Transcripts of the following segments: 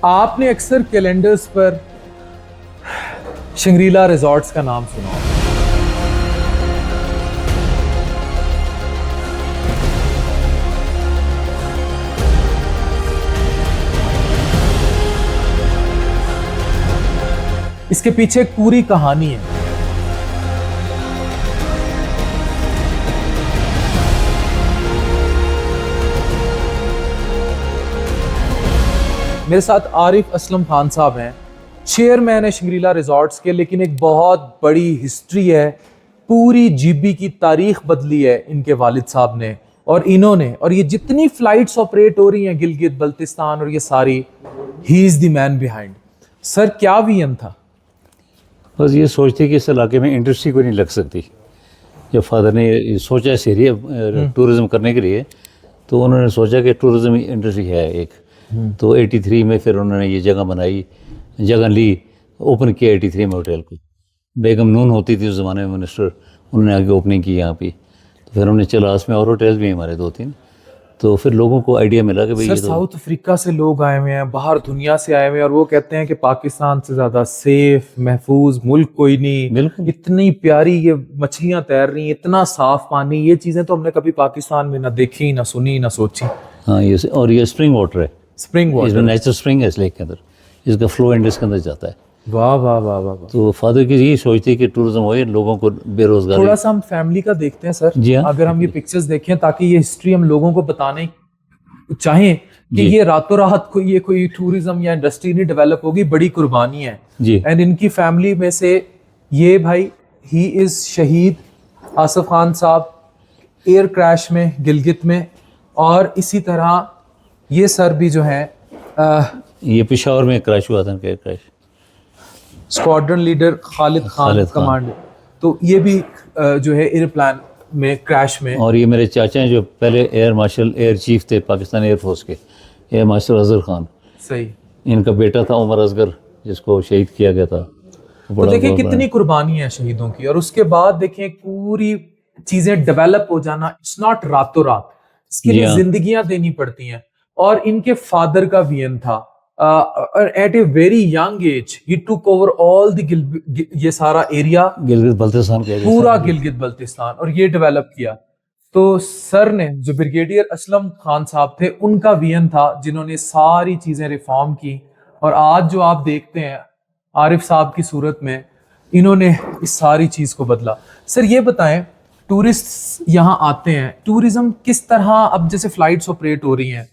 آپ نے اکثر کیلنڈرز پر شنگریلا ریزورٹس کا نام سنا ہوگا. اس کے پیچھے ایک پوری کہانی ہے. میرے ساتھ عارف اسلم خان صاحب ہیں, چیئرمین ہے شنگریلا ریزورٹس کے, لیکن ایک بہت بڑی ہسٹری ہے. پوری جی بی کی تاریخ بدلی ہے ان کے والد صاحب نے اور انہوں نے, اور یہ جتنی فلائٹس آپریٹ ہو رہی ہیں گلگت بلتستان اور یہ ساری, ہی از دی مین بیہائنڈ. سر کیا ویژن تھا؟ بس یہ سوچتے کہ اس علاقے میں انڈسٹری کوئی نہیں لگ سکتی. جب فادر نے یہ سوچا اس ایریا ٹورزم کرنے کے لیے, تو انہوں نے سوچا کہ ٹورزم انڈسٹری ہے ایک, تو 83 میں پھر انہوں نے یہ جگہ بنائی, جگہ لی, اوپن کیا 83 میں ہوٹل کو. بیگم نون ہوتی تھی اس زمانے میں منسٹر, انہوں نے آگے اوپننگ کی یہاں پہ. تو پھر ہم نے چلاس میں اور ہوٹلز بھی ہیں ہمارے 2-3. تو پھر لوگوں کو آئیڈیا ملا کہ بھئی سر ساؤتھ افریقہ سے لوگ آئے ہوئے ہیں, باہر دنیا سے آئے ہوئے ہیں, اور وہ کہتے ہیں کہ پاکستان سے زیادہ سیف محفوظ ملک کوئی نہیں. بالکل اتنی پیاری یہ مچھلیاں تیر رہی ہیں, اتنا صاف پانی, یہ چیزیں تو ہم نے کبھی پاکستان میں نہ دیکھی, نہ سنی, نہ سوچی. ہاں یہ اور یہ اسپرنگ واٹر ہے, اسپرنگ اس واٹر, میں نیچرل اسپرنگ ہے اس لیک کے اندر, اس کا فلو انڈس کے اندر جاتا ہے. واہ واہ واہ واہ. تو فادر کی یہی سوچتی کہ ٹورزم ہوئے, لوگوں کو بے روزگاری. تھوڑا سا ہم فیملی کا دیکھتے ہیں سر, جی ہاں, اگر ہم یہ پکچرز دیکھیں تاکہ یہ ہسٹری ہم لوگوں کو بتانے چاہیں کہ یہ راتوں رات یہ کوئی ٹورزم یا انڈسٹری نہیں ڈیولپ ہوگی, بڑی قربانی ہے. جی اینڈ ان کی فیملی میں سے یہ بھائی, ہی از شہید آصف خان صاحب ایئر کریش میں گلگت میں, اور اسی طرح یہ سر بھی جو ہیں یہ پشاور میں کریش ہوا تھا ان کا ایئر کریش. اسکواڈرن لیڈر خالد خان کمانڈر, تو یہ بھی جو ہے ایئر پلان میں کریش میں. اور یہ میرے چاچا ہیں جو پہلے ایئر مارشل ایئر چیف تھے پاکستان ایئر فورس کے, ایئر مارشل اظہر خان. صحیح. ان کا بیٹا تھا عمر اصغر جس کو شہید کیا گیا تھا. تو دیکھیں کتنی قربانی ہے شہیدوں کی, اور اس کے بعد دیکھیں پوری چیزیں ڈیولپ ہو جانا, اٹس ناٹ راتوں رات, اس کے لیے زندگیاں دینی پڑتی ہیں. اور ان کے فادر کا ویژن تھا, at a very young age ہی ٹوک اوور آل دی یہ سارا ایریا, گلگت بلتستان کا پورا گلگت بلتستان, اور یہ ڈیولپ کیا. تو سر نے جو بریگیڈیئر اسلم خان صاحب تھے, ان کا ویژن تھا جنہوں نے ساری چیزیں ریفارم کی, اور آج جو آپ دیکھتے ہیں عارف صاحب کی صورت میں, انہوں نے اس ساری چیز کو بدلا. سر یہ بتائیں, ٹورسٹ یہاں آتے ہیں, ٹورزم کس طرح, اب جیسے فلائٹس آپریٹ ہو رہی ہیں,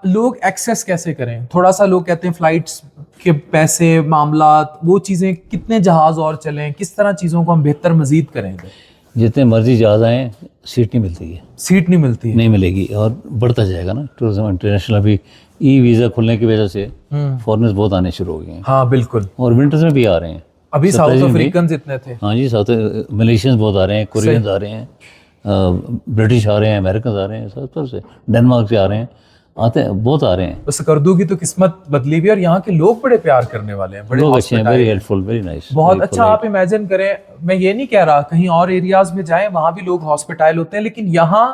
لوگ ایکسیس کیسے کریں؟ تھوڑا سا لوگ کہتے ہیں فلائٹس کے پیسے معاملات وہ چیزیں, کتنے جہاز اور چلیں, کس طرح چیزوں کو ہم بہتر مزید کریں گے؟ جتنے مرضی جہاز آئیں سیٹ نہیں ملتی ہے, سیٹ نہیں ملتی, نہیں ملے گی, اور بڑھتا جائے گا نا ٹورزم انٹرنیشنل. ابھی ای ویزا کھلنے کی وجہ سے فارنرز بہت آنے شروع ہو گئے ہیں. ہاں بالکل, اور ونٹرز میں بھی آ رہے ہیں. ابھی ساؤتھ افریقنز اتنے تھے. ہاں جی, ساؤتھ ملیشینز بہت آ رہے ہیں, کورینز آ رہے ہیں, برٹش آ رہے ہیں, امریکنز آ رہے ہیں, سب طرف سے, ڈنمارک سے آ رہے ہیں, آتے ہیں, بہت آ رہے ہیں. بس سکردو کی تو قسمت بدلی بھی, اور یہاں کے لوگ بڑے پیار کرنے والے ہیں, بڑے اچھے ہیں, ویری ہیلپ فل, ویری نائس, بہت اچھا. آپ امیجن کریں, میں یہ نہیں کہہ رہا کہیں اور ایریاز میں جائیں وہاں بھی لوگ ہاسپٹائل ہوتے ہیں, لیکن یہاں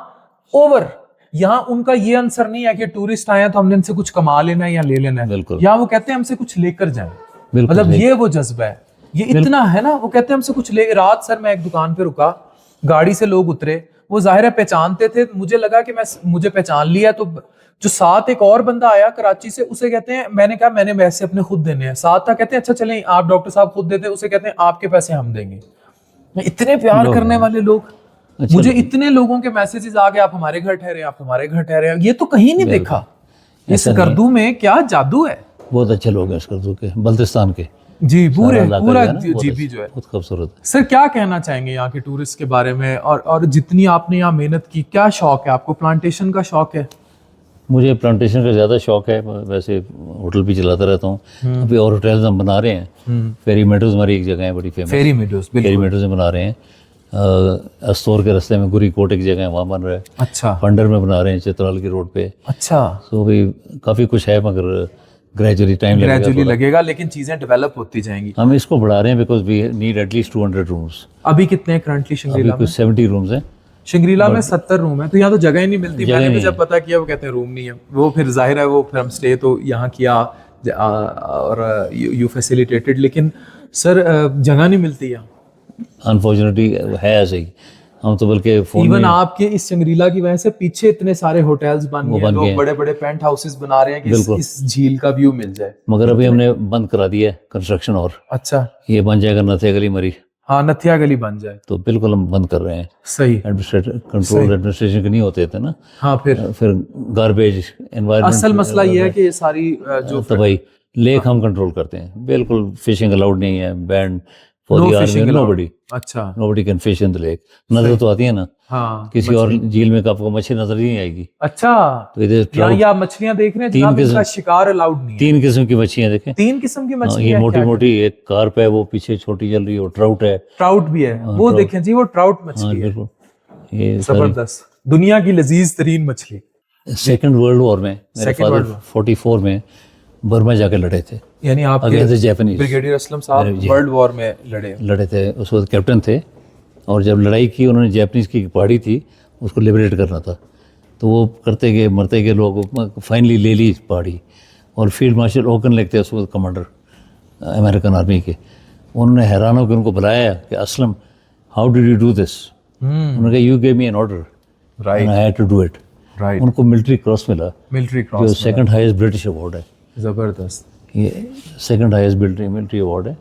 ان کا یہ عنصر نہیں ہے کہ ٹورسٹ آئے ہیں تو ہم نے ان سے کچھ کما لینا ہے یا لے لینا ہے. بالکل, یہاں وہ کہتے ہیں ہم سے کچھ لے کر جائیں, مطلب یہ وہ جذبہ ہے, یہ اتنا ہے نا. وہ کہتے ہیں ہم سے کچھ لے. رات سر میں ایک دکان پہ رکا, گاڑی سے لوگ اترے, وہ ظاہر ہے پہچانتے تھے, مجھے لگا کہ مجھے پہچان لیا, تو جو ساتھ ایک اور بندہ آیا کراچی سے, اسے کہتے ہیں, میں نے کہا میں نے ویسے اپنے خود دینے ہیں, ساتھ تھا, کہتے ہیں اچھا چلیں آپ ڈاکٹر صاحب خود دیتے, اسے کہتے ہیں آپ کے پیسے ہم دیں گے. اتنے پیار کرنے والے لوگ, مجھے اتنے لوگوں کے میسیجز آ گئے, آپ ہمارے گھر ٹھہرے, آپ ہمارے گھر ٹھہرے, یہ تو کہیں نہیں دیکھا. اس سکردو میں کیا جادو ہے. بہت اچھے لوگ ہیں سکردو کے, بلتستان کے. جی پورا جی بھی جو ہے بہت خوبصورت ہے. سر کیا کہنا چاہیں گے یہاں کے ٹورسٹ کے بارے میں, اور جتنی آپ نے یہاں محنت کی, کیا شوق ہے آپ کو؟ پلانٹیشن کا شوق ہے؟ مجھے پلانٹیشن کا زیادہ شوق ہے, ویسے ہوٹل بھی چلاتا رہتا ہوں. ابھی اور ہوٹلز ہم بنا رہے ہیں, فیری میڈوز ہماری ایک جگہ ہے بڑی فیمس, فیری میڈوز میں بنا رہے ہیں. استور کے رستے میں گری کوٹ ایک جگہ ہے, وہاں بن رہا ہے. اچھا. پنڈر میں بنا رہے ہیں, چترال کی روڈ پہ. اچھا. تو بھی کافی کچھ ہے, مگر گریجولی لگے گا, لیکن چیزیں ڈیولپ ہوتی جائیں گی. ہم اس کو بڑھا رہے ہیں because we need at least 200 rooms. ابھی کتنے کرنٹلی شنگریلا میں؟ 70 رومس ہیں. شنگریلا میں 70 روم ہیں, تو یہاں تو جگہ ہی نہیں ملتی. میں نے جب پتا کیا وہ کہتے ہیں روم نہیں ہے, وہ پھر ظاہر ہے وہ پھر ہم اسٹے تو یہاں کیا اور یو فیسیلیٹیٹڈ, لیکن سر جگہ نہیں ملتی یہاں. انفارچونیٹلی ہے ایسے ہی. ہم تو بلکہ فون ایون آپ کے اس چنگریلا کی وجہ سے پیچھے اتنے سارے ہوٹلز بن گئے ہیں, لوگ بڑے بڑے پینٹ ہاؤسز بنا رہے ہیں کہ اس جھیل کا ویو مل جائے. مگر ابھی ہم نے بند کرا دیا ہے کنسٹرکشن, اور اچھا یہ بن جائے گا نتھیا گلی مری. ہاں نتھیا گلی بن جائے تو بالکل ہم بند کر رہے ہیں. صحیح کنٹرول ایڈمنسٹریشن کے نہیں ہوتے تھے نا. ہاں پھر گاربیج انوائرمنٹ, اصل مسئلہ یہ ہے کہ یہ ساری جو تباہی لیک ہم کنٹرول کرتے ہیں. بالکل فشنگ الاؤڈ نہیں ہے, بینڈ فور دی آرمی, نوبڈی. اچھا nobody can fish in the lack. نظر تو آتی ہے نا, ہاں کسی اور جھیل میں آپ کو مچھلی نظر نہیں آئے گی. اچھا تو ادھر یا مچھلیاں دیکھ رہے ہیں جناب, ان کا شکار الاؤڈ نہیں ہے. 3 قسم کی مچھلیاں دیکھیں, 3 قسم کی یہ مچھلیاں, موٹی موٹی, ایک کارپ ہے وہ پیچھے چھوٹی چل رہی ہے, وہ ٹراؤٹ ہے. ٹراؤٹ بھی ہے وہ دیکھیں جی, وہ ٹراؤٹ مچھلی ہے. بالکل یہ زبردست, دنیا کی لذیذ ترین مچھلی. سیکنڈ ورلڈ وار میں میرے فادر 44 میں برما جا کے لڑے تھے, یعنی آپ اگینسٹ جیپنیز. بریگیڈیئر اسلم صاحب ورلڈ وار میں لڑے تھے, اس وقت کیپٹن تھے. اور جب لڑائی کی انہوں نے جیپنیز کی پہاڑی تھی اس کو لبریٹ کرنا تھا, تو وہ کرتے گئے مرتے گئے لوگ, فائنلی لے لی پہاڑی. اور فیلڈ مارشل اوکن لگتے اس وقت کمانڈر امریکن آرمی کے, انہوں نے حیران ہو کے ان کو بلایا کہ Aslam how did you do this. انہوں نے کہا you gave me an order and I had to do it. ان کو ملٹری کراس ملا, ملٹری جو cross, second highest British award ہے. زبردست. یہ سیکنڈ ہائیسٹ ملٹری ایوارڈ ہے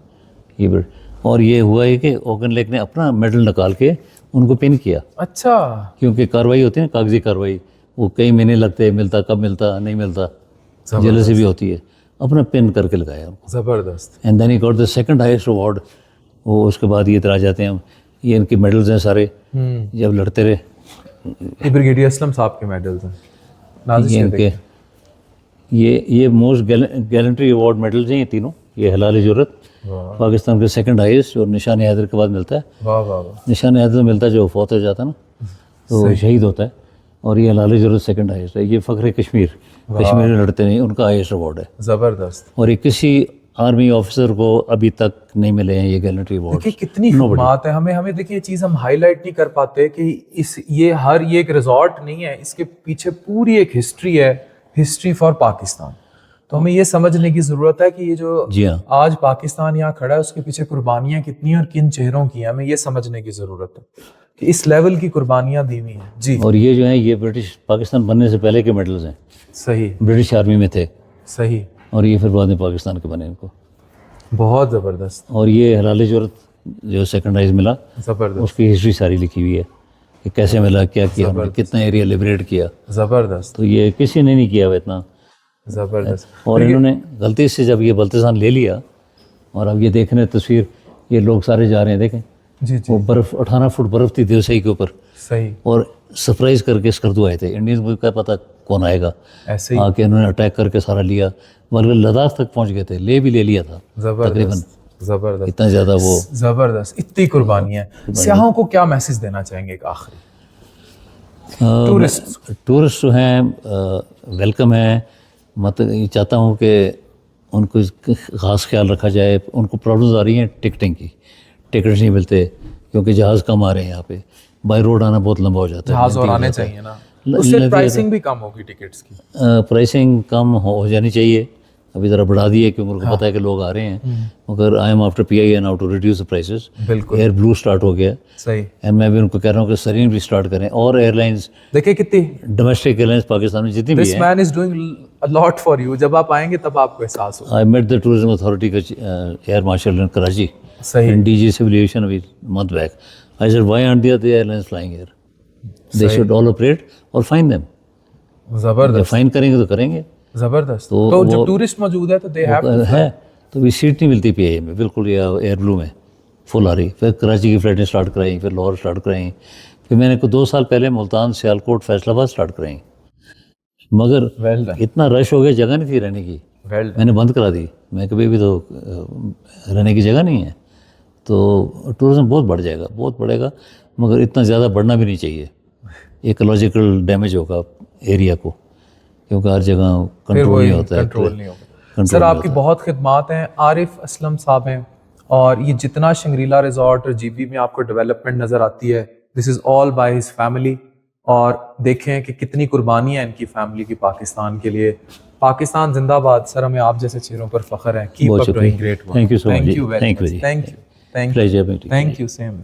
یہ. اور یہ ہوا ہے کہ اوکن لیک نے اپنا میڈل نکال کے ان کو پن کیا. اچھا, کیونکہ کاروائی ہوتی ہے نا, کاغذی کاروائی, وہ کئی مہینے لگتے, ملتا کب ملتا نہیں ملتا, جیلسی بھی ہوتی ہے. اپنا پن کر کے لگایا ان کو. زبردست. And then he got the second highest award. وہ اس کے بعد یہ اترا جاتے ہیں, یہ ان کے میڈلز ہیں سارے, جب لڑتے رہے. یہ بریگیڈیئر اسلم صاحب کے میڈلز ہیں, یہ ان کے یہ موسٹ گیلنٹری ایوارڈ میڈلز ہیں یہ تینوں. یہ ہلال جرت پاکستان کے سیکنڈ ہائیسٹ, اور نشان حیدر کے بعد ملتا ہے. واہ واہ واہ. نشان حیدر ملتا ہے جو فوت ہو جاتا ہے نا, تو شہید ہوتا ہے. اور یہ ہلال جرت سیکنڈ ہائیسٹ ہے. یہ فخر کشمیر میں لڑتے نہیں, ان کا ہائیسٹ ایوارڈ ہے. زبردست. اور یہ کسی آرمی آفیسر کو ابھی تک نہیں ملے ہیں یہ گیلنٹری ایوارڈ. کتنی خدمات ہے. ہمیں دیکھیے یہ چیز ہم ہائی لائٹ نہیں کر پاتے کہ یہ ایک ریزورٹ نہیں ہے, اس کے پیچھے پوری ایک ہسٹری ہے, ہسٹری فار پاکستان. تو ہمیں یہ سمجھنے کی ضرورت ہے کہ یہ جو آج پاکستان یہاں کھڑا ہے اس کے پیچھے قربانیاں کتنی ہیں اور کن چہروں کی ہیں, ہمیں یہ سمجھنے کی ضرورت ہے کہ اس لیول کی قربانیاں دی ہوئی ہیں. جی. اور یہ جو ہیں یہ برٹش پاکستان بننے سے پہلے کے میڈلز ہیں. صحیح. برٹش آرمی میں تھے. صحیح. اور یہ پھر بعد میں پاکستان کے بنے ان کو. بہت زبردست. اور یہ ہلال جرت جو سیکنڈ ہائیسٹ ملا, زبردست, اس کی ہسٹری ساری لکھی ہوئی ہے کہ کیسے ملا, کیا کیا, کتنا ایریا لبریٹ کیا. زبردست. تو یہ کسی نے نہیں کیا ہوا اتنا. زبردست. اور انہوں نے غلطی سے جب یہ بلتستان لے لیا, اور اب یہ دیکھ رہے تصویر, یہ لوگ سارے جا رہے ہیں دیکھیں, جی جی, وہ برف 18 فٹ برف تھی دیوسئی کے اوپر. صحیح. اور سرپرائز کر کے اسکردو آئے تھے. انڈینز کو کیا پتہ کون آئے گا, ایسے ہی آ کے انہوں نے اٹیک کر کے سارا لیا, بلکہ لداخ تک پہنچ گئے تھے, لے لیا تھا تقریباً. زبردست. اتنا زیادہ وہ زبردست, اتنی قربانیاں. سیاحوں کو کیا میسج دینا چاہیں گے ایک آخری؟ ٹورسٹ جو ہیں ویلکم ہیں. مطلب یہ چاہتا ہوں کہ ان کو خاص خیال رکھا جائے. ان کو پرابلمز آ رہی ہیں ٹکٹنگ کی, ٹکٹس نہیں ملتے کیونکہ جہاز کم آ رہے ہیں یہاں پہ. بائی روڈ آنا بہت لمبا ہو جاتا ہے. جہاز اور آنے چاہیے نا, اس سے پرائسنگ بھی کم ہوگی ٹکٹس کی. پرائسنگ کم ہو جانی چاہیے. ابھی ذرا بڑھا دی ہے کیونکہ ان کو پتہ ہے کہ لوگ آ رہے ہیں, مگر I am after PIA now to reduce the prices. بالکل. ایئر بلو اسٹارٹ ہو گیا. صحیح. اینڈ میں بھی ان کو کہہ رہا ہوں کہ سرین بھی اسٹارٹ کریں. اور ایئر لائنس دیکھیں کتنی ڈومیسٹک ایئر لائنس پاکستان میں جتنی بھی this man is doing a lot for you. جب آپ آئیں گے تب آپ کو احساس ہوگا. I met the tourism authority کا ایئر مارشل ان کراچی. صحیح. DG سول ایویشن ابھی month back. I said why aren't the airlines flying air, they should all operate or fine them. زبردست. فائن کریں گے تو کریں گے. زبردست. تو جب ٹورسٹ موجود ہے تو دے ہیو ہے, تو ابھی سیٹ نہیں ملتی PIA میں بالکل. یہ ایئر بلو میں فل آ رہی. پھر کراچی کی فلائٹیں اسٹارٹ کرائیں, پھر لاہور اسٹارٹ کرائیں, پھر میں نے 2 سال پہلے ملتان, سیالکوٹ, فیصل آباد اسٹارٹ کرائیں. مگر اتنا رش ہو گیا, جگہ نہیں تھی رہنے کی. میں نے بند کرا دی. میں کبھی بھی تو رہنے کی جگہ نہیں ہے. تو ٹورزم بہت بڑھ جائے گا, بہت بڑھے گا, مگر اتنا زیادہ بڑھنا بھی نہیں چاہیے. ایکولوجیکل ڈیمیج ہوگا ایریا کو, کیونکہ ہر جگہ کنٹرول نہیں ہوتا ہے. سر آپ کی بہت خدمات ہیں. عارف اسلم صاحب ہیں, اور یہ جتنا شنگریلا ریزورٹ اور GB میں آپ کو ڈیولپمنٹ نظر آتی ہے, دس از آل بائی ہز فیملی. اور دیکھیں کہ کتنی قربانی ہے ان کی فیملی کی پاکستان کے لیے. پاکستان زندہ باد سر. ہمیں آپ جیسے چہروں پر فخر ہے. کیپ بہت اپ ڈوئنگ شکریہ. Great work. Thank you so much. Thank you very Thank you much. very thank you. Pleasure meeting you. Thank you same.